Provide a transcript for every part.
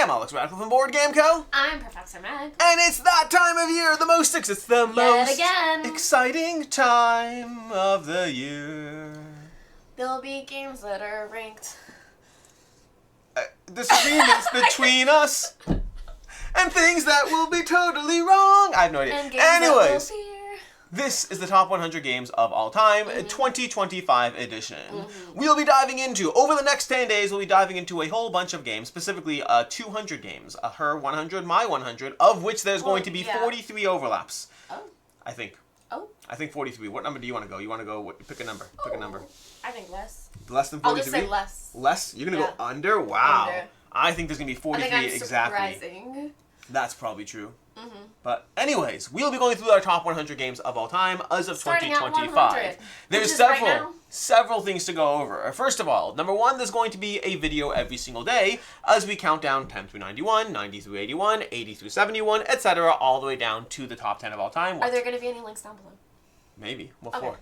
I'm Alex Radical from Board Game Co. I'm Professor Meg. And it's that time of year, it's the most exciting time of the year. There'll be games that are ranked. Disagreements between us. And things that will be totally wrong. I have no idea. And games Anyways. that will fear. This is the top 100 games of all time, 2025 edition. We'll be diving into, over the next 10 days, we'll be diving into a whole bunch of games, specifically 200 games. Her 100, my 100, of which there's going to be 43 overlaps. Oh. I think. Oh. I think 43. What number do you want to go? You want to go, pick a number. Pick a number. I think less. Less than 43? I'll just say less. Less? You're going to go under? Wow. Under. I think there's going to be 43 I think I'm exactly. surprising. That's probably true. But anyways, we'll be going through our top 100 games of all time as of Starting 2025. At 100, There's several things to go over. First of all, number one, there's going to be a video every single day as we count down 10 through 91, 90 through 81, 80 through 71, etc., all the way down to the top 10 of all time. Are there going to be any links down below? Maybe. What for?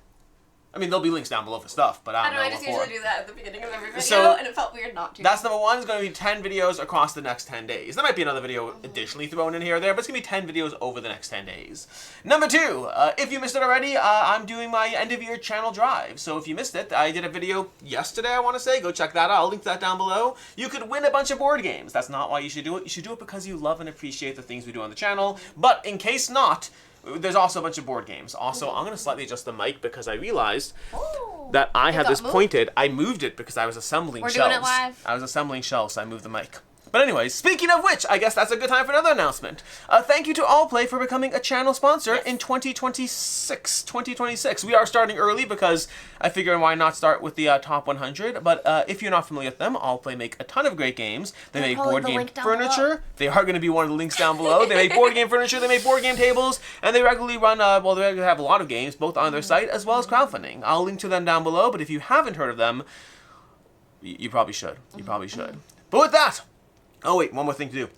I mean, there'll be links down below for stuff, but I don't know I just what for. usually do that at the beginning of every video, So, and it felt weird not to. That's number one. It's going to be 10 videos across the next 10 days. There might be another video additionally thrown in here or there, but it's going to be 10 videos over the next 10 days. Number two, if you missed it already, I'm doing my end-of-year channel drive. So if you missed it, I did a video yesterday, I want to say. Go check that out. I'll link that down below. You could win a bunch of board games. That's not why you should do it. You should do it because you love and appreciate the things we do on the channel. But in case not, there's also a bunch of board games. Also, I'm going to slightly adjust the mic because I realized that I had this pointed. I moved it because I was assembling shelves. We're doing it live. I was assembling shelves, so I moved the mic. But anyways, speaking of which, I guess that's a good time for another announcement. Thank you to Allplay for becoming a channel sponsor in 2026. We are starting early because I figured why not start with the top 100. But if you're not familiar with them, Allplay make a ton of great games. They make board game furniture. They are going to be one of the links down below. They make board game furniture. They make board game tables. And they regularly run, they regularly have a lot of games, both on their site as well as crowdfunding. I'll link to them down below. But if you haven't heard of them, you probably should. You probably should. But with that... Oh wait, one more thing to do.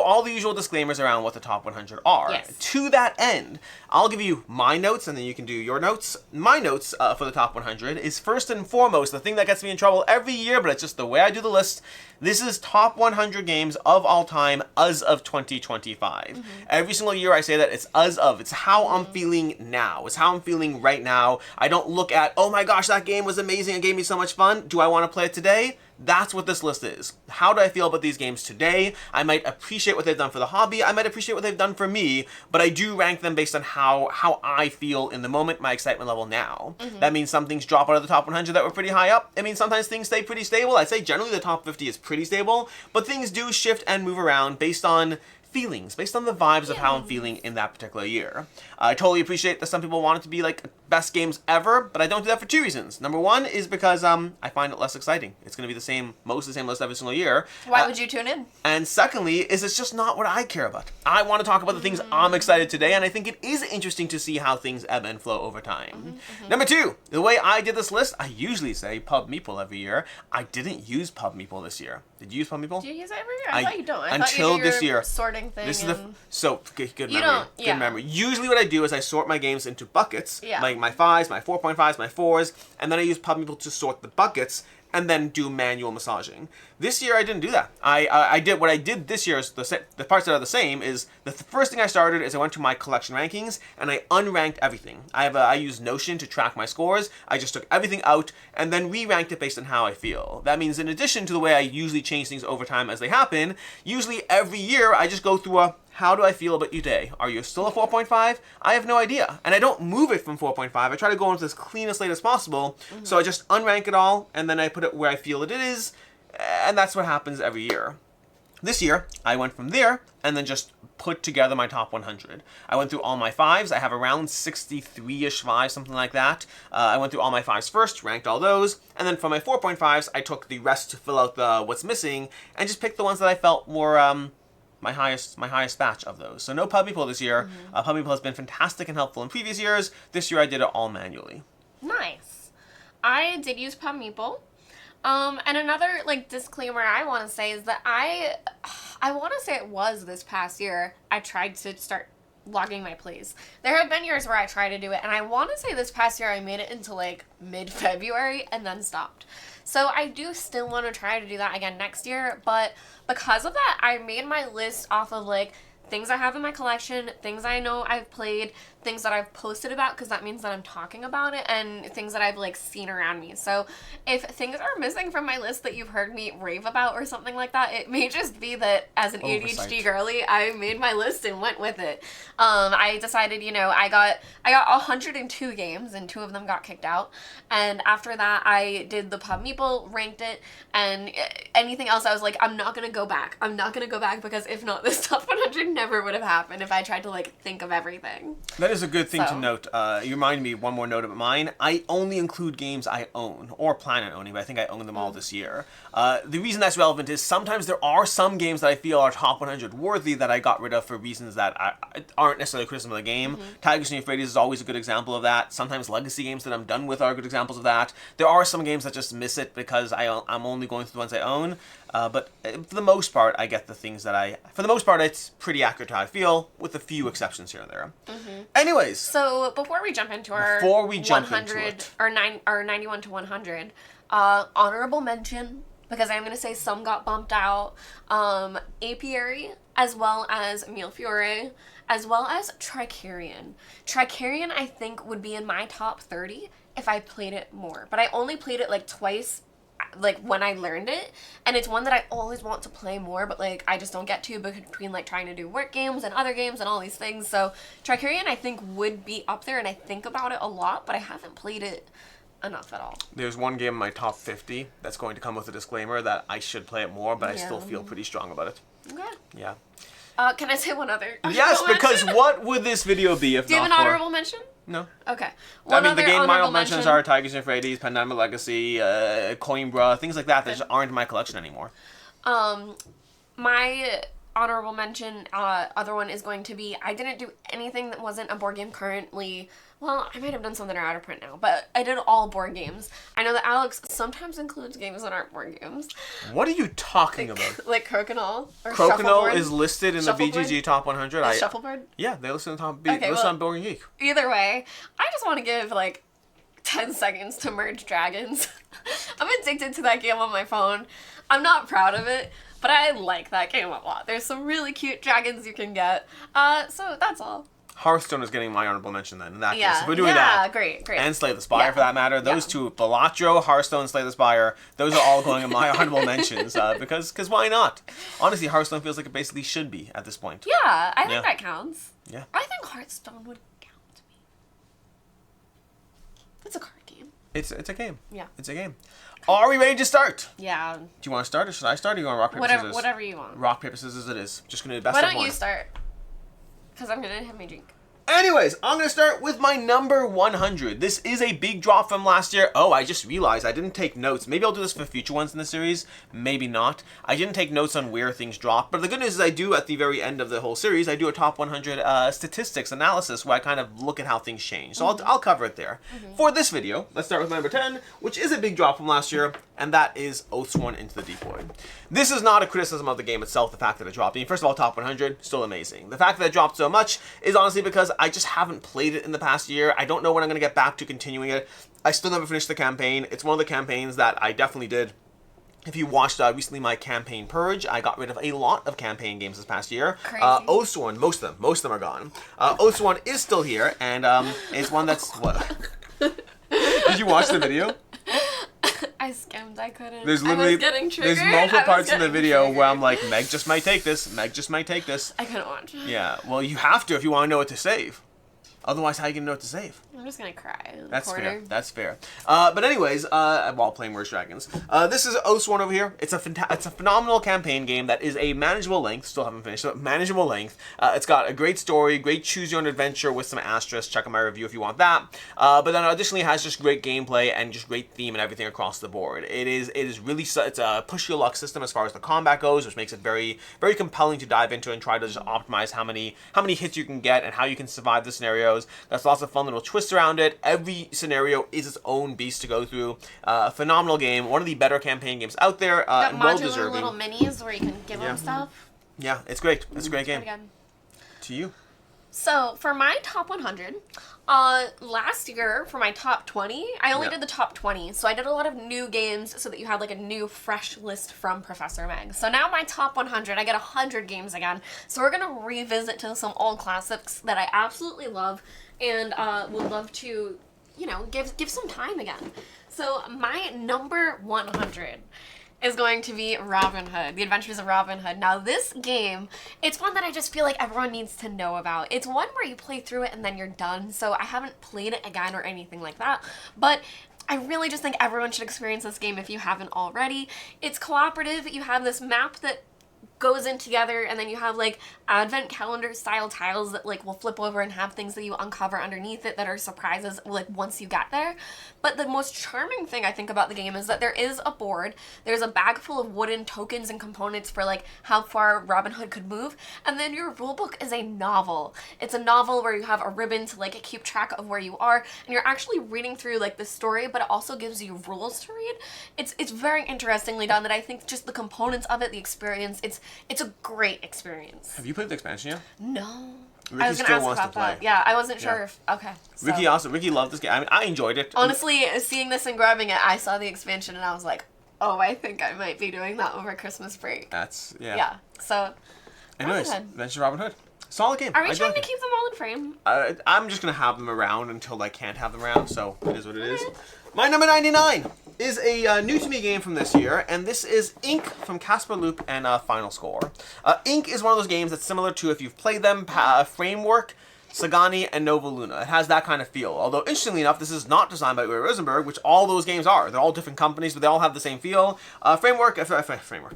All the usual disclaimers around what the top 100 are. Yes. To that end, I'll give you my notes and then you can do your notes. My notes for the top 100 is first and foremost the thing that gets me in trouble every year, but it's just the way I do the list. This is top 100 games of all time as of 2025. Every single year I say that it's as of. It's how I'm feeling now. It's how I'm feeling right now. I don't look at, oh my gosh, that game was amazing and gave me so much fun. Do I want to play it today? That's what this list is. How do I feel about these games today? I might appreciate what they've done for the hobby. I might appreciate what they've done for me, but I do rank them based on how I feel in the moment, my excitement level now. That means some things drop out of the top 100 that were pretty high up. It means sometimes things stay pretty stable. I'd say generally the top 50 is pretty stable, but things do shift and move around based on feelings, based on the vibes of how I'm feeling in that particular year. I totally appreciate that some people want it to be like best games ever, but I don't do that for two reasons. Number one is because I find it less exciting. It's going to be the same, most of the same list every single year. Why would you tune in? And secondly, is it's just not what I care about. I want to talk about the things I'm excited today, and I think it is interesting to see how things ebb and flow over time. Number two, the way I did this list, I usually say Pub Meeple every year. I didn't use Pub Meeple this year. Did you use Pub Meeple? Do you use it every year? I thought you don't. Until this year. Sorting thing. This is good memory. Good memory. Usually what I do is I sort my games into buckets, like my 5s, my 4.5s, my 4s, and then I use Pub Meeple to sort the buckets and then do manual massaging. This year I didn't do that. I did what I did this year is the parts that are the same is the first thing I started is I went to my collection rankings and I unranked everything. I use Notion to track my scores. I just took everything out and then re-ranked it based on how I feel. That means in addition to the way I usually change things over time as they happen, usually every year I just go through a how do I feel about you today? Are you still a 4.5? I have no idea. And I don't move it from 4.5. I try to go into as clean a slate as possible. So I just unrank it all, and then I put it where I feel it is, and that's what happens every year. This year, I went from there, and then just put together my top 100. I went through all my 5s. I have around 63-ish 5s, something like that. I went through all my 5s first, ranked all those, and then for my 4.5s, I took the rest to fill out the what's missing, and just picked the ones that I felt were my highest batch of those. So no Pub Meeple this year. Pub Meeple has been fantastic and helpful in previous years. This year I did it all manually. Nice. I did use Pub Meeple. And another disclaimer I want to say is that I want to say it was this past year I tried to start logging my plays. There have been years where I try to do it, and I want to say this past year I made it into like mid-February and then stopped. So I do still want to try to do that again next year, but because of that, I made my list off of like things I have in my collection, things I know I've played, things that I've posted about, because that means that I'm talking about it, and things that I've like seen around me. So if things are missing from my list that you've heard me rave about or something like that, it may just be that as an ADHD girly, I made my list and went with it. I decided, you know, I got 102 games and 2 of them got kicked out. And after that, I did the Pub Meeple, ranked it, and anything else I was like, I'm not going to go back. I'm not going to go back, because if not, this top 100 never would have happened if I tried to like think of everything. That is a good thing to note. You reminded me one more note about mine. I only include games I own, or plan on owning, but I think I own them all this year. The reason that's relevant is sometimes there are some games that I feel are top 100 worthy that I got rid of for reasons that aren't necessarily criticism of the game. Tigers and Euphrates is always a good example of that. Sometimes legacy games that I'm done with are good examples of that. There are some games that just miss it because I'm only going through the ones I own. But for the most part, I get the things that for the most part, it's pretty accurate to how I feel, with a few exceptions here and there. Anyways. So before we jump into our 100 or 91 to 100, honorable mention, because I'm going to say some got bumped out, Apiary, as well as Millefiore, as well as Tricarion. Tricarion, I think, would be in my top 30 if I played it more. But I only played it like twice, like when I learned it, and it's one that I always want to play more, but like I just don't get to between like trying to do work games and other games and all these things. So Tricarion, I think, would be up there, and I think about it a lot, but I haven't played it enough at all. There's one game in my top 50 that's going to come with a disclaimer that I should play it more, but I still feel pretty strong about it. Okay. Yeah. Can I say one other? Yes, because what would this video be if not for... Do you have an honorable mention? No. Okay. I mean, the game honorable mentions are Tigers and Euphrates, Pandemic Legacy, Coimbra, things like that that just aren't in my collection anymore. My honorable mention, other one is going to be, I didn't do anything that wasn't a board game currently. Well, I might have done some that are out of print now, but I did all board games. I know that Alex sometimes includes games that aren't board games. What are you talking about? Like Crokinole or Crokinole is listed in the Shuffleboard? BGG Top 100. Shuffleboard? Yeah, they listen to on Board Geek. Either way, I just want to give like 10 seconds to Merge Dragons. I'm addicted to that game on my phone. I'm not proud of it, but I like that game a lot. There's some really cute dragons you can get. So that's all. Hearthstone is getting my honorable mention then, in that case. If we're doing that. Great. And Slay the Spire, for that matter. Those two, Balatro, Hearthstone, Slay the Spire, those are all going in my honorable mentions, because why not? Honestly, Hearthstone feels like it basically should be at this point. Yeah, I think that counts. Yeah. I think Hearthstone would count to me. It's a card game. It's a game. Yeah. It's a game. Are we ready to start? Yeah. Do you want to start, or should I start, or do you want rock, paper, scissors? Whatever you want. Rock, paper, scissors it is. Just going to do the best Why of one. don't you start? Because I'm going to have my drink. Anyways, I'm going to start with my number 100. This is a big drop from last year. Oh, I just realized I didn't take notes. Maybe I'll do this for future ones in the series. Maybe not. I didn't take notes on where things dropped. But the good news is I do, at the very end of the whole series, I do a top 100 statistics analysis where I kind of look at how things change. So I'll cover it there. For this video, let's start with my number 10, which is a big drop from last year, and that is Oathsworn Into the Deep Void. This is not a criticism of the game itself, the fact that it dropped. I mean, first of all, top 100, still amazing. The fact that it dropped so much is honestly because I just haven't played it in the past year. I don't know when I'm going to get back to continuing it. I still never finished the campaign. It's one of the campaigns that I definitely did. If you watched recently my campaign purge, I got rid of a lot of campaign games this past year. Crazy. Oathsworn, most of them are gone. Oathsworn is still here, and it's one that's... What? Did you watch the video? I skimmed. I couldn't. There's literally, I was getting triggered. there's multiple parts in the video where I'm like, Meg just might take this. Meg just might take this. I couldn't watch it. Yeah, well, you have to if you want to know what to save. Otherwise, how are you going to know what to save? I'm just going to cry. That's fair. That's fair. But anyways, while playing Merge Dragons, this is Oathsworn over here. It's a phenomenal campaign game that is a manageable length. Still haven't finished, but manageable length. It's got a great story, great choose-your-own adventure with some asterisks. Check out my review if you want that. But then additionally, it has just great gameplay and just great theme and everything across the board. It is really, it's a push-your-luck system as far as the combat goes, which makes it very, very compelling to dive into and try to just optimize how many hits you can get and how you can survive the scenarios. That's lots of fun little twists around it. Every scenario is its own beast to go through. Phenomenal game. One of the better campaign games out there. And well deserving. Little minis where you can give them stuff. Yeah, it's great. It's a great game. To you. So, for my top 100, last year, for my top 20, I only did the top 20. So I did a lot of new games so that you had like a new, fresh list from Professor Meg. So now my top 100, I get 100 games again. So we're going to revisit to some old classics that I absolutely love and would love to, you know, give some time again. So my number 100 is going to be Robin Hood, The Adventures of Robin Hood. Now this game, it's one that I just feel like everyone needs to know about. It's one where you play through it and then you're done, so I haven't played it again or anything like that, but I really just think everyone should experience this game if you haven't already. It's cooperative, you have this map that goes in together, and then you have like advent calendar style tiles that like will flip over and have things that you uncover underneath it that are surprises like once you get there. But the most charming thing I think about the game is that there is a board, there's a bag full of wooden tokens and components for like how far Robin Hood could move, and then your rulebook is a novel. It's a novel where you have a ribbon to like keep track of where you are, and you're actually reading through like the story, but it also gives you rules to read. It's very interestingly done that I think just the components of it, the experience, it's a great experience. Have you played the expansion yet? No. Ricky I was going to ask about that. Yeah, I wasn't sure if... Okay. So. Ricky loved this game. I mean, I enjoyed it. Honestly, seeing this and grabbing it, I saw the expansion and I was like, oh, I think I might be doing that over Christmas break. That's... Yeah. Yeah. So... Anyways, Adventure Robin Hood. Solid game. Are we trying to keep them all in frame? I'm just going to have them around until I can't have them around, so it is what it is. My number 99 is a new to me game from this year, and this is Ink from Casper Loop and Final Score. Ink is one of those games that's similar to, if you've played them, Framework, Sagani, and Nova Luna. It has that kind of feel. Although, interestingly enough, this is not designed by Uwe Rosenberg, which all those games are. They're all different companies, but they all have the same feel. Framework.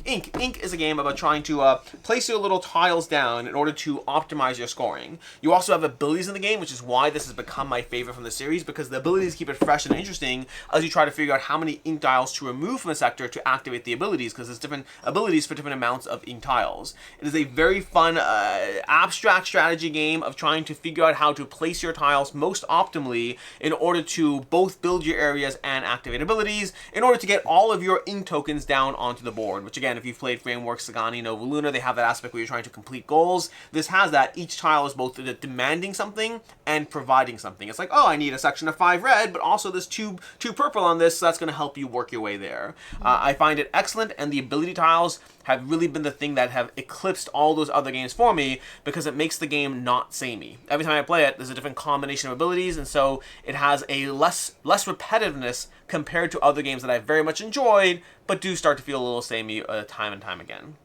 Ink is a game about trying to place your little tiles down in order to optimize your scoring. You also have abilities in the game, which is why this has become my favorite from the series, because the abilities keep it fresh and interesting as you try to figure out how many ink tiles to remove from a sector to activate the abilities, because there's different abilities for different amounts of ink tiles. It is a very fun, abstract strategy game of trying to figure out how to place your tiles most optimally in order to both build your areas and activate abilities, in order to get all of your ink tokens down onto the board, which again, if you've played Framework, Sagani, Nova Luna, they have that aspect where you're trying to complete goals. This has that. Each tile is both demanding something and providing something. It's like, oh, I need a section of 5 red, but also there's two purple on this, so that's going to help you work your way there. I find it excellent, and the ability tiles have really been the thing that have eclipsed all those other games for me, because it makes the game not samey. Every time I play it, there's a different combination of abilities, and so it has a less repetitiveness compared to other games that I very much enjoyed, but do start to feel a little samey time and time again.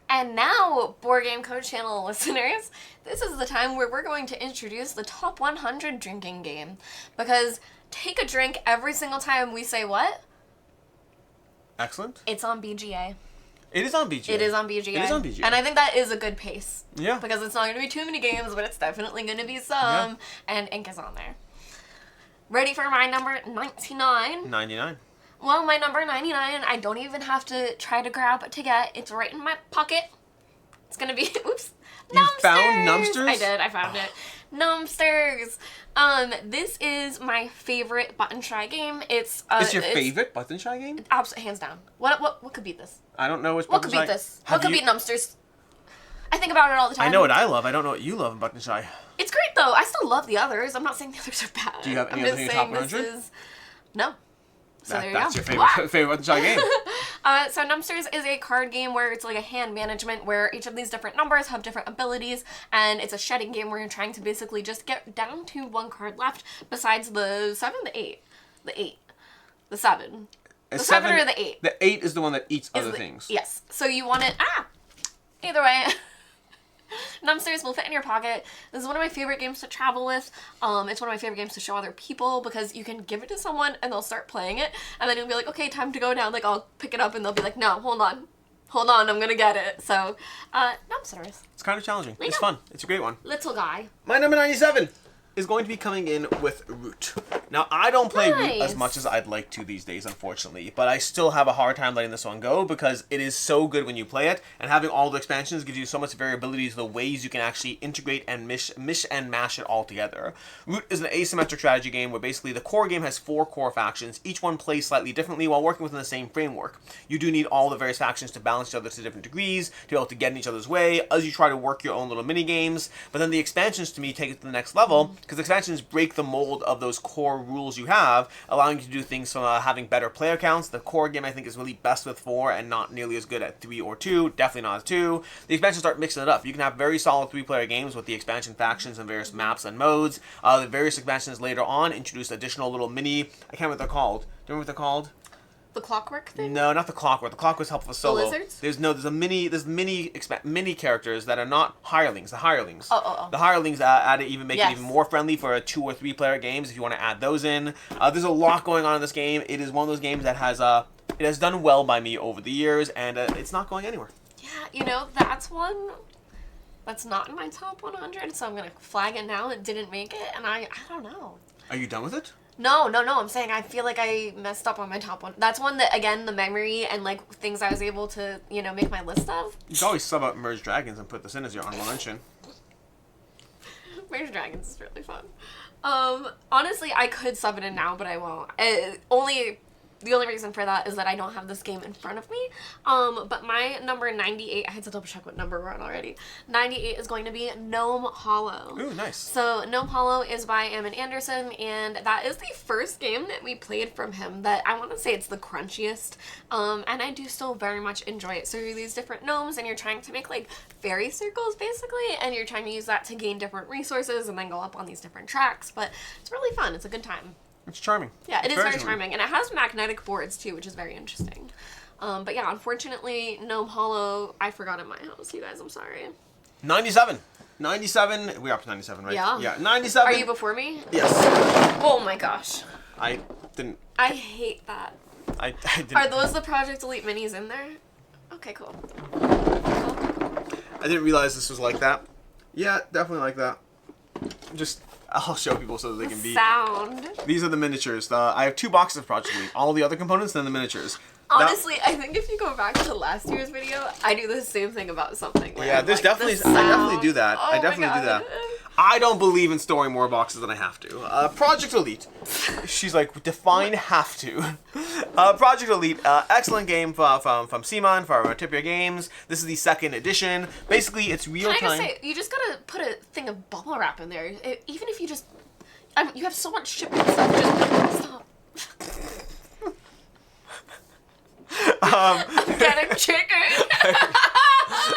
And now, Board Game Code Channel listeners, this is the time where we're going to introduce the top 100 drinking game. Because take a drink every single time we say what? Excellent. It's on BGA. It is on BGA. It is on BGA. And I think that is a good pace. Yeah. Because it's not going to be too many games, but it's definitely going to be some. Yeah. And Ink is on there. Ready for my number 99? 99. Well, my number 99, I don't even have to try to grab it to get. It's right in my pocket. It's going to be, oops, You Numbsters. found Numbsters? I did. I found it. Numbsters. This is my favorite button shy game. It's your favorite button shy game? Hands down. What could beat this? I don't know which What button could shy. beat this? What could beat Numbsters? I think about it all the time. I know what I love. I don't know what you love in button shy. It's great though. I still love the others. I'm not saying the others are bad. Do you have any other in your top 100? No. So there you that's go. your favorite button shy game. So Numbsters is a card game where it's like a hand management where each of these different numbers have different abilities, and it's a shedding game where you're trying to basically just get down to one card left besides the 7, the 8. The 8. The 7. The 7 or the 8. The 8 is the one that eats other things. Yes. So you want it... Either way... Numbsters will fit in your pocket. This is one of my favorite games to travel with. It's one of my favorite games to show other people because you can give it to someone and they'll start playing it, and then you'll be like, okay, time to go down. Like, I'll pick it up and they'll be like, no, hold on, I'm gonna get it. So, Numbsters. It's kind of challenging. It's fun. It's a great one. Little guy. My number 97 is going to be coming in with Root. Now, I don't play Root as much as I'd like to these days, unfortunately, but I still have a hard time letting this one go because it is so good when you play it, and having all the expansions gives you so much variability to the ways you can actually integrate and mish and mash it all together. Root is an asymmetric strategy game where basically the core game has 4 core factions. Each one plays slightly differently while working within the same framework. You do need all the various factions to balance each other to different degrees, to be able to get in each other's way as you try to work your own little mini games. But then the expansions, to me, take it to the next level, because expansions break the mold of those core rules you have, allowing you to do things from having better player counts. The core game, I think, is really best with 4 and not nearly as good at 3 or 2. Definitely not at 2. The expansions start mixing it up. You can have very solid 3-player games with the expansion factions and various maps and modes. The various expansions later on introduce additional little mini... I can't remember what they're called. Do you remember what they're called? The clockwork thing? No, not the clockwork. The clockwork's helpful for solo. The lizards? There's mini characters that are not hirelings. The hirelings. Oh. The hirelings add it make it even more friendly for 2 or 3 player games if you want to add those in. There's a lot going on in this game. It is one of those games that has done well by me over the years, and it's not going anywhere. Yeah, that's one that's not in my top 100, so I'm gonna flag it now. It didn't make it, and I don't know. Are you done with it? No, I'm saying I feel like I messed up on my top one. That's one that, again, the memory and, like, things I was able to, make my list of. You can always sub out Merge Dragons and put this in as your honorable mention. Merge Dragons is really fun. Honestly, I could sub it in now, but I won't. The only reason for that is that I don't have this game in front of me. But my number 98, I had to double check what number we're on already. 98 is going to be Gnome Hollow. Ooh, nice. So Gnome Hollow is by Ammon Anderson, and that is the first game that we played from him that I want to say it's the crunchiest. And I do still very much enjoy it. So you're these different gnomes, and you're trying to make like fairy circles basically, and you're trying to use that to gain different resources and then go up on these different tracks. But it's really fun. It's a good time. It's charming. Yeah, it is very charming. And it has magnetic boards, too, which is very interesting. But yeah, unfortunately, Gnome Hollow, I forgot at my house, you guys. I'm sorry. 97. 97. We're up to 97, right? Yeah. Yeah, 97. Are you before me? Yes. Oh my gosh. I didn't. I hate that. I didn't. Are those the Project Elite minis in there? Okay, cool. I didn't realize this was like that. Yeah, definitely like that. I'll show people so that they can be. Sound. These are the miniatures. I have 2 boxes of Project Elite. All the other components, then the miniatures. Honestly, I think if you go back to last year's video, I do the same thing about something. Yeah, there's definitely. I definitely do that. Oh I definitely do that. I don't believe in storing more boxes than I have to. Project Elite. She's like, define have to. Project Elite, excellent game from Simon, for Martipia Games. This is the 2nd edition. Basically, it's real time. Can I just say, you just gotta put a thing of bubble wrap in there. Even if you just, you have so much shipping stuff, just stop. I'm getting triggered.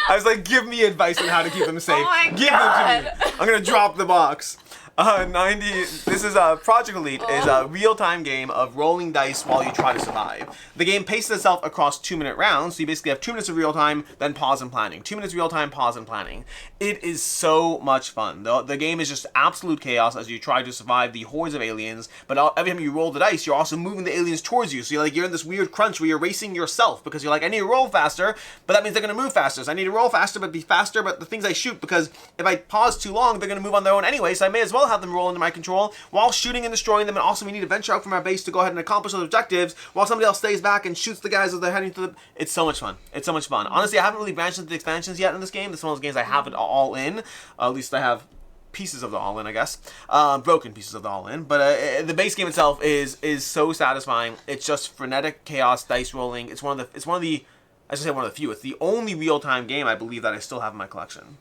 I was like, give me advice on how to keep them safe. Oh my give God. them to me. I'm gonna drop the box. 90. This is Project Elite is a real-time game of rolling dice while you try to survive. The game paces itself across 2-minute rounds, so you basically have 2 minutes of real time, then pause and planning. 2 minutes real time, pause and planning. It is so much fun. The game is just absolute chaos as you try to survive the hordes of aliens. But every time you roll the dice, you're also moving the aliens towards you. So you're in this weird crunch where you're racing yourself because you're like, I need to roll faster, but that means they're gonna move faster. So I need to roll faster, but be faster. But the things I shoot, because if I pause too long, they're gonna move on their own anyway. So I may as well have them roll into my control while shooting and destroying them, and also we need to venture out from our base to go ahead and accomplish those objectives while somebody else stays back and shoots the guys as they're heading to the... It's so much fun. It's so much fun. Honestly, I haven't really branched into the expansions yet in this game. This is one of those games I have it all in. At least I have pieces of the all in, I guess. Broken pieces of the all in. But the base game itself is so satisfying. It's just frenetic chaos, dice rolling. It's one of the as I say, one of the few. It's the only real-time game I believe that I still have in my collection.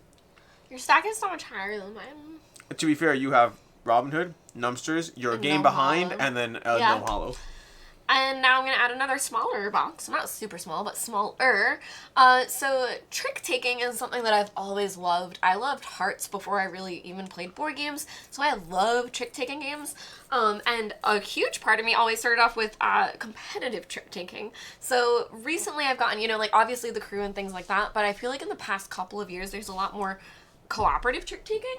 Your stack is so much higher than mine. To be fair, you have Robin Hood, Numbsters, you're a game behind, and then Gnome Hollow. And now I'm going to add another smaller box. Not super small, but smaller. So trick-taking is something that I've always loved. I loved hearts before I really even played board games, so I love trick-taking games. And a huge part of me always started off with competitive trick-taking. So recently I've gotten, like obviously the crew and things like that, but I feel like in the past couple of years there's a lot more cooperative trick-taking.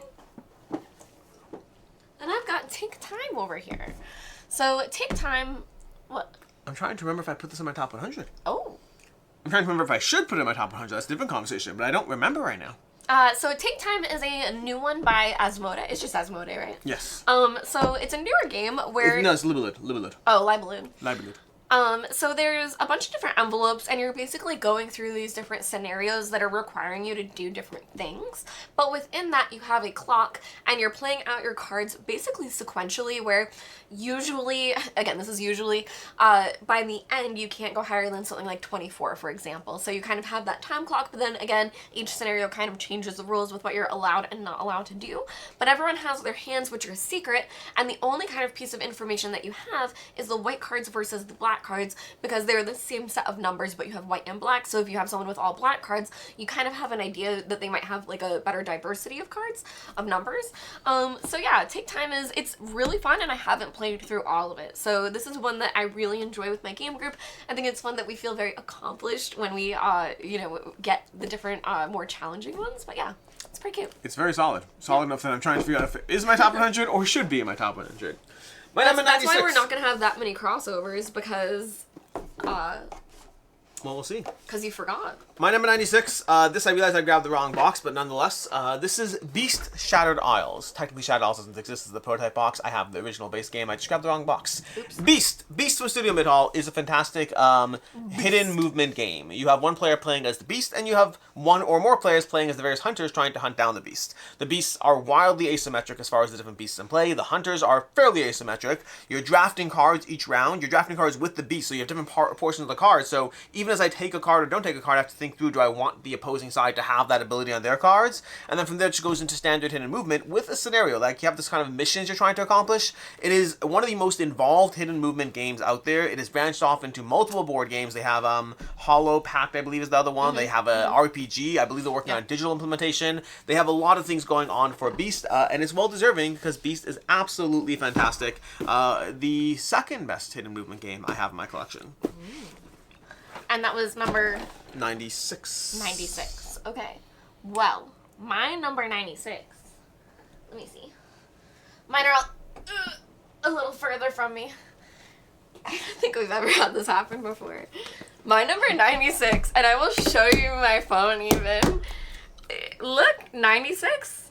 And I've got Take Time over here. So Take Time... What? I'm trying to remember if I put this in my top 100. Oh. I'm trying to remember if I should put it in my top 100. That's a different conversation, but I don't remember right now. So Take Time is a new one by Asmodee. It's just Asmodee, right? Yes. So it's a newer game where... No, it's Libelud. Oh, Libelud. Libelud. So there's a bunch of different envelopes, and you're basically going through these different scenarios that are requiring you to do different things. But within that, you have a clock, and you're playing out your cards basically sequentially, where usually, again, this is usually, by the end, you can't go higher than something like 24, for example. So you kind of have that time clock, but then again, each scenario kind of changes the rules with what you're allowed and not allowed to do. But everyone has their hands, which are secret, and the only kind of piece of information that you have is the white cards versus the black cards, because they're the same set of numbers, but you have white and black. So if you have someone with all black cards, you kind of have an idea that they might have like a better diversity of cards, of numbers. So yeah, Take Time it's really fun, and I haven't played through all of it. So this is one that I really enjoy with my game group. I think it's fun that we feel very accomplished when we, get the different, more challenging ones. But yeah, it's pretty cute. It's very solid. Solid enough that I'm trying to figure out if it is my top 100 or should be in my top 100. That's why we're not going to have that many crossovers, because, well, we'll see. Because you forgot. My number 96, this I realized I grabbed the wrong box, but nonetheless, this is Beast Shattered Isles. Technically, Shattered Isles doesn't exist as the prototype box. I have the original base game. I just grabbed the wrong box. Oops. Beast from Studio Midhall is a fantastic hidden movement game. You have one player playing as the Beast, and you have one or more players playing as the various hunters trying to hunt down the Beast. The Beasts are wildly asymmetric as far as the different Beasts in play. The hunters are fairly asymmetric. You're drafting cards each round. You're drafting cards with the Beast, so you have different portions of the card. So even as I take a card or don't take a card, I have to think through, do I want the opposing side to have that ability on their cards? And then from there it just goes into standard hidden movement with a scenario. Like, you have this kind of missions you're trying to accomplish. It is one of the most involved hidden movement games out there. It is branched off into multiple board games. They have Hollow Pact, I believe is the other one. They have a RPG. I believe they're working on digital implementation. They have a lot of things going on for Beast, and it's well deserving because Beast is absolutely fantastic. The second best hidden movement game I have in my collection. And that was number... 96. 96. Okay. Well, my number 96. Let me see. Mine are all a little further from me. I don't think we've ever had this happen before. My number 96, and I will show you my phone even. Look, 96.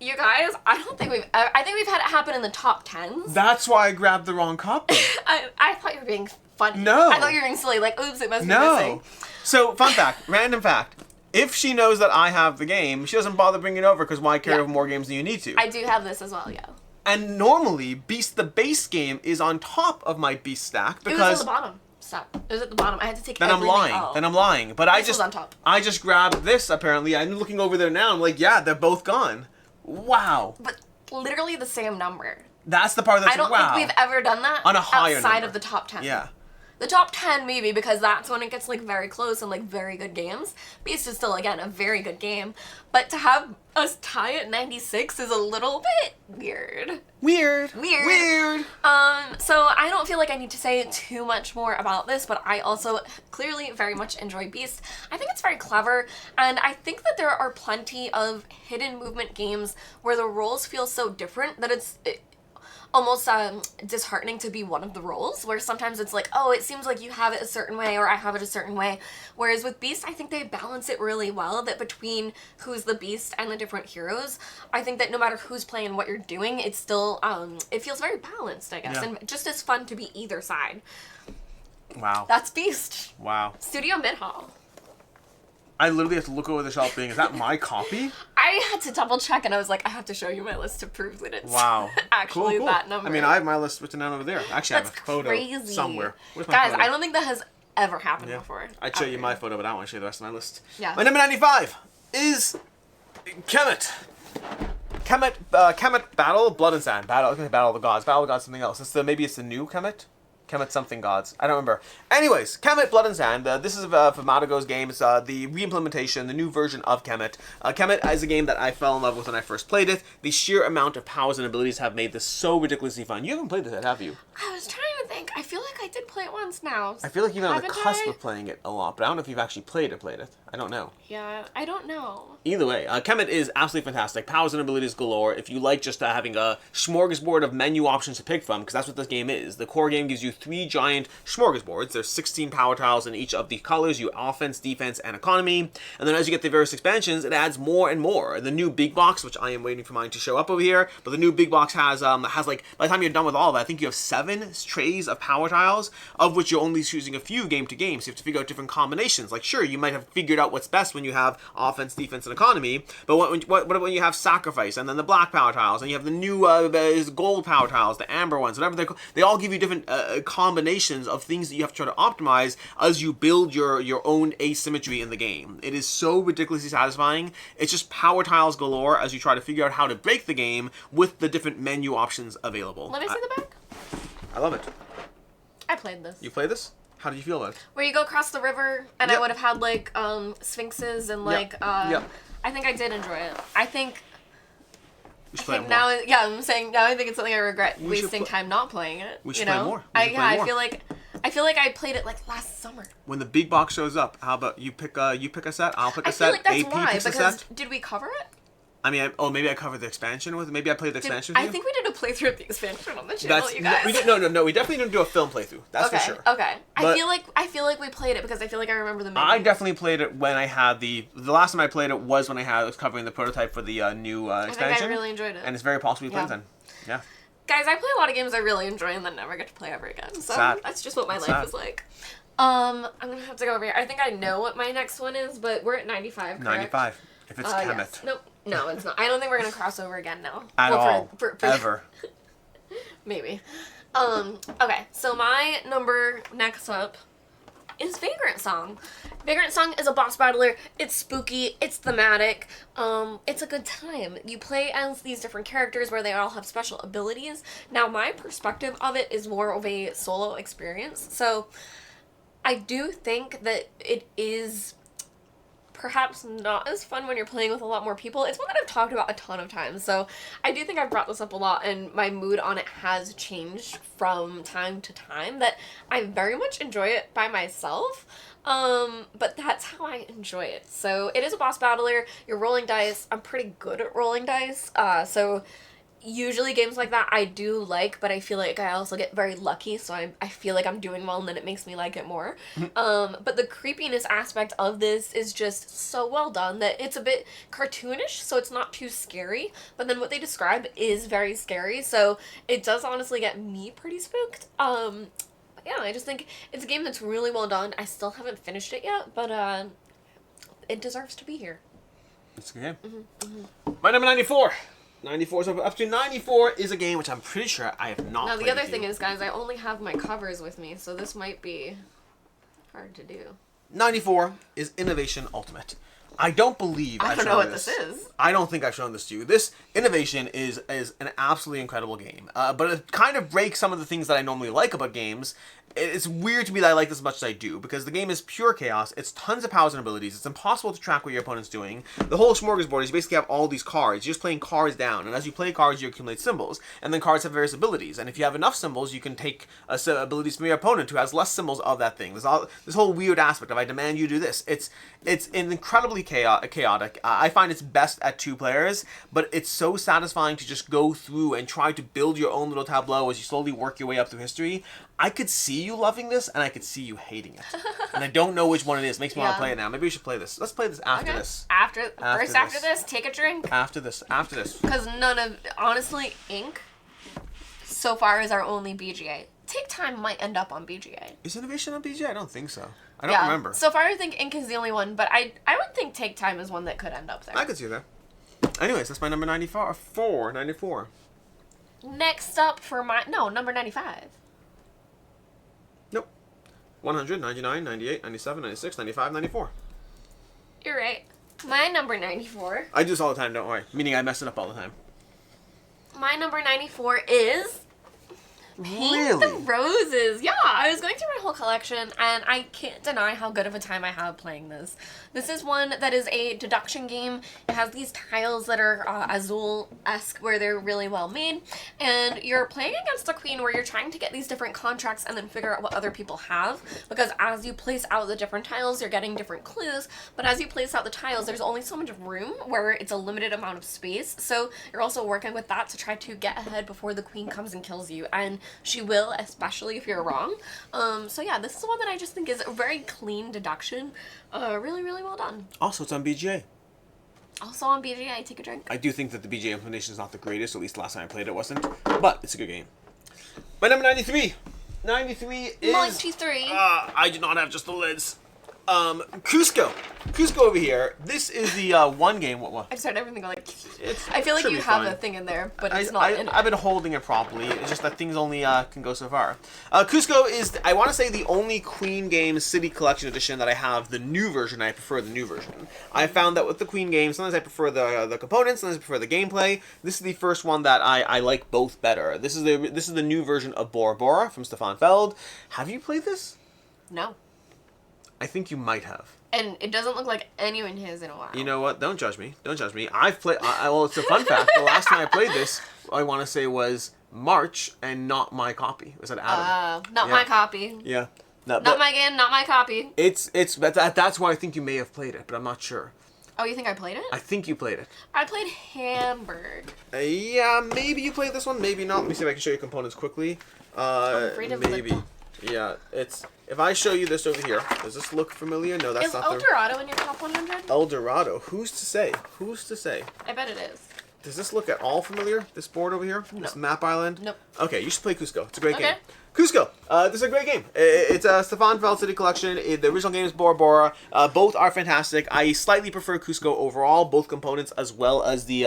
You guys, I think we've had it happen in the top 10s. That's why I grabbed the wrong copy. I thought you were being funny. No. I thought you were being silly. Like, oops, it must be missing. So, fun fact, random fact. If she knows that I have the game, she doesn't bother bringing it over because why carry over more games than you need to? I do have this as well, yeah. And normally, Beast the base game is on top of my Beast stack because... It was at the bottom. Stop. It was at the bottom. I had to take Then I'm lying. But this was on top. I just grabbed this, apparently. I'm looking over there now. I'm like, yeah, they're both gone. Wow. But literally the same number. That's the part that's, I don't think we've ever done that on a higher outside number. of the top 10. Yeah. The top 10 maybe, because that's when it gets like very close and like very good games. Beast is still, again, a very good game. But to have us tie at 96 is a little bit weird. Weird. So I don't feel like I need to say too much more about this, but I also clearly very much enjoy Beast. I think it's very clever, and I think that there are plenty of hidden movement games where the roles feel so different that it's almost disheartening to be one of the roles, where sometimes it's like, oh, it seems like you have it a certain way or I have it a certain way. Whereas with Beast, I think they balance it really well, that between who's the Beast and the different heroes, I think that no matter who's playing what you're doing, it's still, it feels very balanced, I guess, and just as fun to be either side. Wow. That's Beast. Wow. Studio Midhall. I literally have to look over the shelf being, is that my copy? I had to double check, and I was like, I have to show you my list to prove that it's actually cool. that number. I mean, I have my list written down over there. Actually, I have a photo somewhere. Where's my Guys, photo? I don't think that has ever happened before. I'd show you my photo, but I don't want to show you the rest of my list. Yeah. My number 95 is Kemet. Kemet Battle, Blood and Sand. Battle of the Gods. Battle of the Gods, something else. Maybe it's the new Kemet? Kemet something gods. I don't remember. Anyways, Kemet Blood and Sand. This is from Matago's game. It's the re-implementation, the new version of Kemet. Kemet is a game that I fell in love with when I first played it. The sheer amount of powers and abilities have made this so ridiculously fun. You haven't played this yet, have you? I was trying to to think. I feel like I did play it once now. I feel like you're on the cusp of playing it a lot, but I don't know if you've actually played it. I don't know. Yeah, I don't know. Either way, Kemet is absolutely fantastic. Powers and abilities galore. If you like just having a smorgasbord of menu options to pick from, because that's what this game is. The core game gives you 3 giant smorgasbords. There's 16 power tiles in each of the colors. You offense, defense, and economy. And then as you get the various expansions, it adds more and more. The new big box, which I am waiting for mine to show up over here, but the new big box has like, by the time you're done with all of that, I think you have 7 trays of power tiles, of which you're only choosing a few game to game. So you have to figure out different combinations. Like, sure, you might have figured out what's best when you have offense, defense, and economy, but what when you have sacrifice, and then the black power tiles, and you have the new gold power tiles, the amber ones, whatever they all give you different combinations of things that you have to try to optimize as you build your own asymmetry in the game. It is so ridiculously satisfying. It's just power tiles galore as you try to figure out how to break the game with the different menu options available. Let me see the back. I love it. I played this. You played this? How did you feel about it? Where you go across the river, and I would have had, like, sphinxes and, like, I think I did enjoy it. I think now, I'm saying now I think it's something I regret wasting time not playing it. We should play more. I feel like I played it, like, last summer. When the big box shows up, how about you pick a set, I'll pick a set, I feel like that's AP why, picks a because set. did we cover it? I mean, maybe I covered the expansion with it. Maybe I played the expansion with you. I think we did a playthrough of the expansion on the channel, you guys. No, we definitely didn't do a film playthrough. That's for sure. Okay. I feel like we played it because I feel like I remember the menu. I definitely played it when I had the last time I played it was when I was covering the prototype for the new expansion. I think I really enjoyed it. And it's very possible we played it then. Yeah. Guys, I play a lot of games I really enjoy and then never get to play ever again. So that's just what my life is like. I'm gonna have to go over here. I think I know what my next one is, but we're at 95, correct? 95. If it's Kemet. Yes. Nope. No, it's not. I don't think we're gonna cross over again now. At all. Ever. Maybe. Okay, so my number next up is Vagrantsong. Vagrantsong is a boss battler. It's spooky. It's thematic. It's a good time. You play as these different characters where they all have special abilities. Now, my perspective of it is more of a solo experience. So, I do think that it is perhaps not as fun when you're playing with a lot more people. It's one that I've talked about a ton of times, so I do think I've brought this up a lot, and my mood on it has changed from time to time, that I very much enjoy it by myself, but that's how I enjoy it. So it is a boss battler, you're rolling dice. I'm pretty good at rolling dice, so usually games like that I do like, but I feel like I also get very lucky, so I feel like I'm doing well, and then it makes me like it more. But the creepiness aspect of this is just so well done that it's a bit cartoonish, so it's not too scary, but then what they describe is very scary, so it does honestly get me pretty spooked. Yeah, I just think it's a game that's really well done. I still haven't finished it yet, but it deserves to be here. It's a good game. My number 94. 94 so up to 94 is a game which I'm pretty sure I have not played. Now the other thing is, guys, I only have my covers with me, so this might be hard to do. 94 is Innovation Ultimate. I don't believe I've shown know what this is. I don't think I've shown this to you. This Innovation is an absolutely incredible game, but it kind of breaks some of the things that I normally like about games. It's weird to me that I like this as much as I do, because the game is pure chaos. It's tons of powers and abilities. It's impossible to track what your opponent's doing. The whole smorgasbord is you basically have all these cards. You're just playing cards down, and as you play cards, you accumulate symbols, and then cards have various abilities. And if you have enough symbols, you can take abilities from your opponent who has less symbols of that thing. There's this whole weird aspect of I demand you do this. It's incredibly chaotic. I find it's best at 2 players, but it's so satisfying to just go through and try to build your own little tableau as you slowly work your way up through history. I could see you loving this, and I could see you hating it. And I don't know which one it is. It makes me want to play it now. Maybe we should play this. Let's play this after this. After this, take a drink. After this. Because honestly, Ink, so far, is our only BGA. Take Time might end up on BGA. Is Innovation on BGA? I don't think so. I don't remember. So far, I think Ink is the only one, but I would think Take Time is one that could end up there. I could see that. Anyways, that's my number 94. 94. Next up for number 95. 100, 99, 98, 97, 96, 95, 94. You're right. My number 94. I do this all the time, don't worry. Meaning I mess it up all the time. My number 94 is Paint the Roses. Yeah, I was going through my whole collection, and I can't deny how good of a time I have playing this. This is one that is a deduction game. It has these tiles that are Azul-esque, where they're really well made, and you're playing against a queen where you're trying to get these different contracts and then figure out what other people have, because as you place out the different tiles, you're getting different clues, but as you place out the tiles, there's only so much room where it's a limited amount of space, so you're also working with that to try to get ahead before the queen comes and kills you, and she will, especially if you're wrong. So yeah, this is one that I just think is a very clean deduction. Really, really well done. Also, it's on BGA. Also on BGA, take a drink. I do think that the BGA implementation is not the greatest, at least last time I played it wasn't, but it's a good game. My number 93. 93 is... 93. I do not have just the lids. Cuzco. Cuzco over here. This is the one game. What? I just heard everything like. I feel like you have a thing in there, but it's not in it. I've been holding it properly. It's just that things only can go so far. Cuzco is, I want to say, the only Queen Games City Collection Edition that I have the new version. I prefer the new version. I found that with the Queen Games, sometimes I prefer the components, sometimes I prefer the gameplay. This is the first one that I like both better. This is the new version of Bora Bora from Stefan Feld. Have you played this? No. I think you might have. And it doesn't look like anyone has in a while. You know what? Don't judge me. Don't judge me. I've played... well, it's a fun fact. The last time I played this, I want to say was March, and not my copy. It was at Adam. Not my copy. Yeah. Not my game, not my copy. That's why I think you may have played it, but I'm not sure. Oh, you think I played it? I think you played it. I played Hamburg. Yeah, maybe you played this one. Maybe not. Let me see if I can show you components quickly. Maybe. Yeah, it's... If I show you this over here, does this look familiar? No, that's not the... Is El Dorado in your top 100? El Dorado. Who's to say? Who's to say? I bet it is. Does this look at all familiar? This board over here? No. This map island? Nope. Okay, you should play Cuzco. It's a great game. Cuzco. This is a great game. It's a Stefan Feld City Collection. The original game is Bora Bora. Both are fantastic. I slightly prefer Cuzco overall, both components as well as the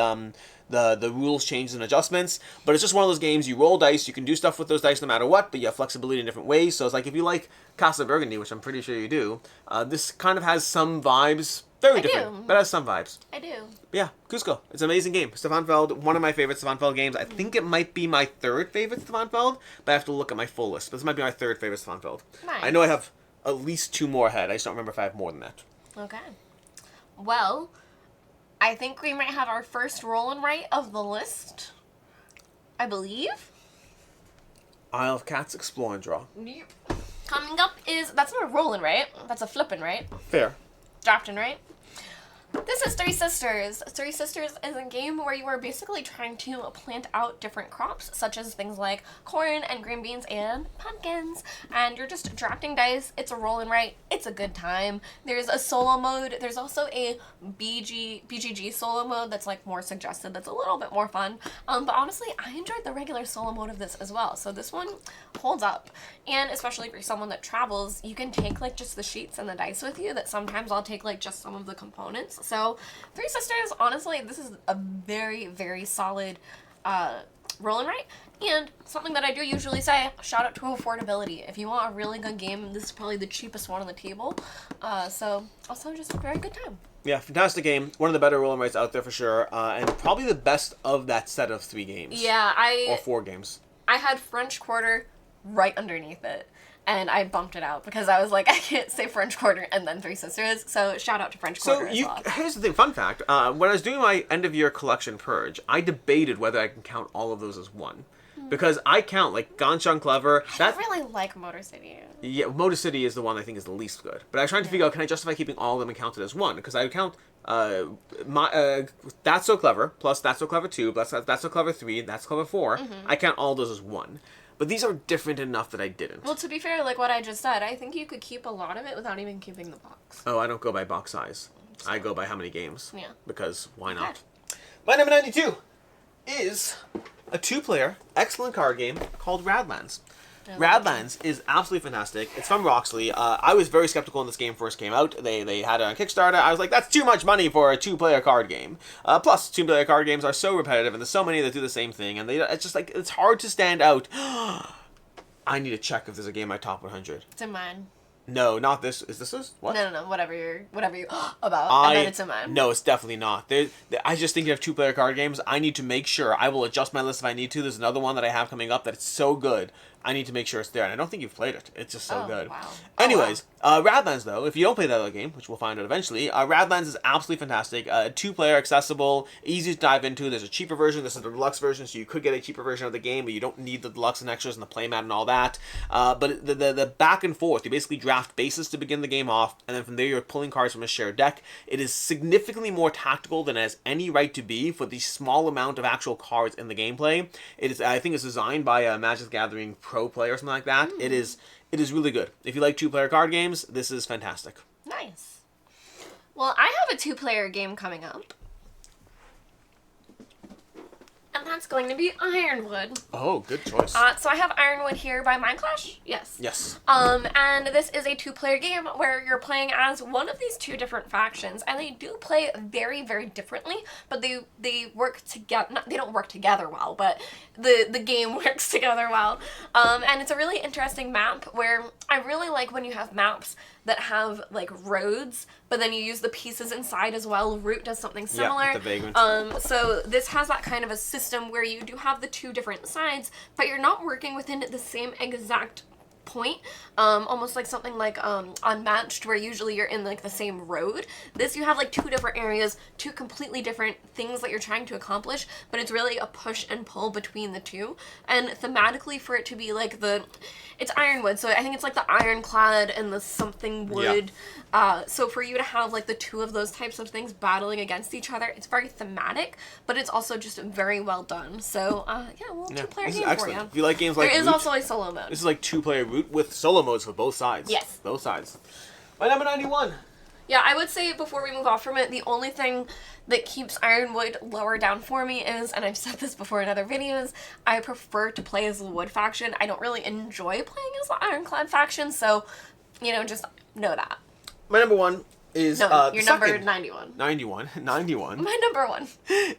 rules changes and adjustments, but it's just one of those games. You roll dice, you can do stuff with those dice no matter what, but you have flexibility in different ways. So it's like if you like Casa Burgundy, which I'm pretty sure you do, this kind of has some vibes. Very different, but it has some vibes. I do. Yeah, Cuzco. It's an amazing game. Stefan Feld, one of my favorite Stefan Feld games. I think it might be my third favorite Stefan Feld, but I have to look at my full list. But this might be my third favorite Stefan Feld. Nice. I know I have at least 2 more ahead. I just don't remember if I have more than that. Okay. Well... I think we might have our first roll and write of the list. I believe. Isle of Cats Explore and Draw. Coming up is... That's not a roll and write. That's a flip and write. Fair. Draft and write. This is Three Sisters. Three Sisters is a game where you are basically trying to plant out different crops, such as things like corn and green beans and pumpkins. And you're just drafting dice. It's a roll and write. It's a good time. There's a solo mode. There's also a BGG solo mode that's like more suggested. That's a little bit more fun. But honestly, I enjoyed the regular solo mode of this as well. So this one holds up. And especially for someone that travels, you can take like just the sheets and the dice with you. That sometimes I'll take like just some of the components. So, Three Sisters, honestly, this is a very, very solid roll and write. And something that I do usually say, shout out to affordability. If you want a really good game, this is probably the cheapest one on the table. So, also just a very good time. Yeah, fantastic game. One of the better roll and writes out there for sure. And probably the best of that set of 3 games. Yeah, or 4 games. I had French Quarter right underneath it. And I bumped it out because I was like, I can't say French Quarter and then Three Sisters. So shout out to French Quarter as well. Here's the thing, fun fact. When I was doing my end of year collection purge, I debated whether I can count all of those as one. Because I count, like, Ganchang Clever. I don't really like Motor City. Yeah, Motor City is the one I think is the least good. But I was trying to figure out, can I justify keeping all of them and count it as one? Because I would count That's So Clever, plus That's So Clever 2, plus That's So Clever 3, That's Clever 4. I count all those as one. But these are different enough that I didn't. Well, to be fair, like what I just said, I think you could keep a lot of it without even keeping the box. Oh, I don't go by box size. So, I go by how many games. Yeah. Because why not? Okay. My number 92 is a 2-player, excellent card game called Radlands. Radlands is absolutely fantastic. It's from Roxley. I was very skeptical when this game first came out. They had it on Kickstarter. I was like, that's too much money for a 2-player card game. Plus, 2-player card games are so repetitive, and there's so many that do the same thing, and it's just like, it's hard to stand out. I need to check if there's a game in my top 100. It's in mine. No, not this. Is this what? No. Whatever you about. I bet it's in mine. No, it's definitely not. I just think of 2-player card games. I need to make sure. I will adjust my list if I need to. There's another one that I have coming up that it's so good. I need to make sure it's there, and I don't think you've played it. It's just so good. Wow. Anyways, Radlands, though, if you don't play that other game, which we'll find out eventually, Radlands is absolutely fantastic. 2-player, accessible, easy to dive into. There's a cheaper version. This is the deluxe version, so you could get a cheaper version of the game, but you don't need the deluxe and extras and the playmat and all that. But the back and forth, you basically draft bases to begin the game off, and then from there you're pulling cards from a shared deck. It is significantly more tactical than it has any right to be for the small amount of actual cards in the gameplay. I think it's designed by a Magic the Gathering Pro player or something like that. It is really good. If you like 2-player card games, this is fantastic. Nice. Well, I have a 2-player game coming up. And that's going to be Ironwood. Oh, good choice. So I have Ironwood here by Mindclash. Yes. And this is a 2-player game where you're playing as one of these 2 different factions, and they do play very, very differently, but they work together. They don't work together well, but the game works together well. And it's a really interesting map where I really like when you have maps that have like roads, but then you use the pieces inside as well. Root does something similar. Yeah, the Vagrant. So this has that kind of a system where you do have the 2 different sides, but you're not working within the same exact point, almost like something like Unmatched, where usually you're in like the same road. This, you have like 2 different areas, 2 completely different things that you're trying to accomplish, but it's really a push and pull between the 2. And thematically, for it to be like it's Ironwood, so I think it's like the ironclad and the something wood. Yeah. So for you to have like the 2 of those types of things battling against each other, it's very thematic, but it's also just very well done. So yeah, well, 2-player game for you. If you like games like there is Root, also a solo mode. This is like 2-player Root with solo modes for both sides. Yes. Both sides. My number 91. Yeah, I would say before we move off from it, the only thing that keeps Ironwood lower down for me is, and I've said this before in other videos, I prefer to play as the Wood faction. I don't really enjoy playing as the Ironclad faction, so, just know that. My number 1 is your number 91. 91. My number 1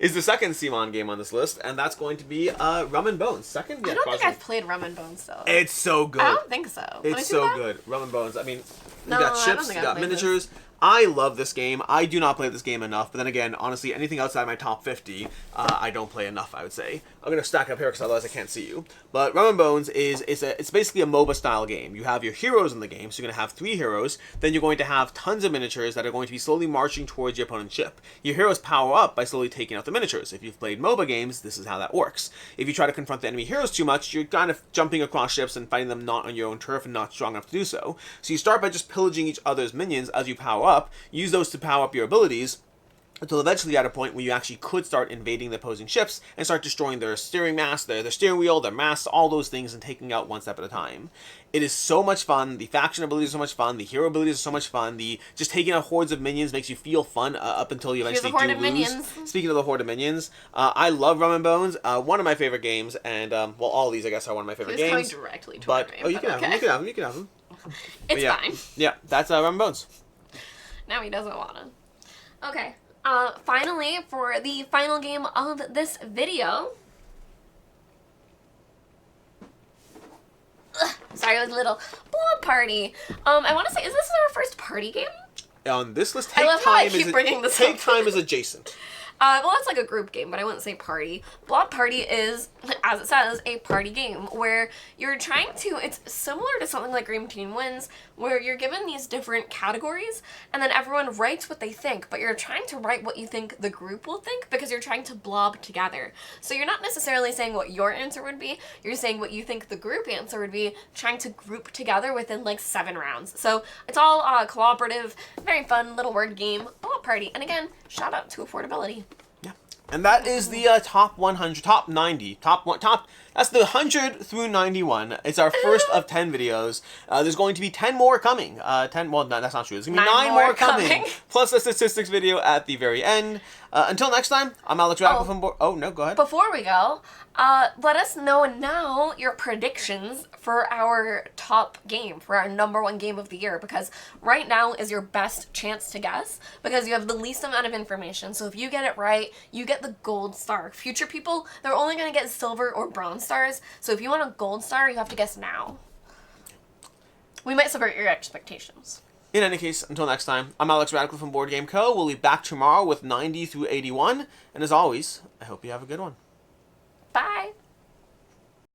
is the second CMON game on this list, and that's going to be Rum Bones. Second? Yeah, I don't think I've played Rum Bones, though. It's so good. I don't think so. It's so good. Rum Bones. I mean, you got I ships, you got miniatures. This. I love this game. I do not play this game enough, but then again, honestly, anything outside my top 50, I don't play enough, I would say. I'm going to stack up here because otherwise I can't see you. But Rum Bones it's basically a MOBA style game. You have your heroes in the game, so you're going to have 3 heroes. Then you're going to have tons of miniatures that are going to be slowly marching towards your opponent's ship. Your heroes power up by slowly taking out the miniatures. If you've played MOBA games, this is how that works. If you try to confront the enemy heroes too much, you're kind of jumping across ships and fighting them not on your own turf and not strong enough to do so. So you start by just pillaging each other's minions as you power up, use those to power up your abilities, until eventually at a point where you actually could start invading the opposing ships and start destroying their steering mast, their steering wheel, their masts, all those things, and taking out one step at a time. It is so much fun. The faction abilities are so much fun. The hero abilities are so much fun. Just taking out hordes of minions makes you feel fun up until you eventually do lose. Minions. Speaking of the horde of minions, I love Rum Bones. One of my favorite games, and all of these I guess are one of my favorite games. Going directly toward me, you can have them. You can have them. It's fine. Yeah, that's Rum Bones. Now he doesn't want to. Okay. Finally, for the final game of this video. Sorry, like a little Blob Party. I want to say, is this our first party game? On this list, I love how I keep bringing this up. Take Time is adjacent. Well, that's like a group game, but I wouldn't say party. Blob Party is, as it says, a party game where you're trying to, it's similar to something like Green Team Wins, where you're given these different categories, and then everyone writes what they think, but you're trying to write what you think the group will think, because you're trying to blob together. So you're not necessarily saying what your answer would be, you're saying what you think the group answer would be, trying to group together within like 7 rounds. So it's all cooperative, very fun little word game, Blob Party. And again, shout out to affordability. And that is the top 100, top 90, that's the 100 through 91. It's our first of 10 videos. There's going to be 10 more coming. Well, no, that's not true. There's going to be 9 more coming. Plus a statistics video at the very end. Until next time, I'm Alex Radical from Oh, no, go ahead. Before we go, let us know now your predictions for our top game, for our number 1 game of the year, because right now is your best chance to guess, because you have the least amount of information. So if you get it right, you get the gold star. Future people, they're only going to get silver or bronze stars. So if you want a gold star, you have to guess now. We might subvert your expectations. In any case, until next time, I'm Alex Radcliffe from Board Game Co. We'll be back tomorrow with 90 through 81. And as always, I hope you have a good one. Bye.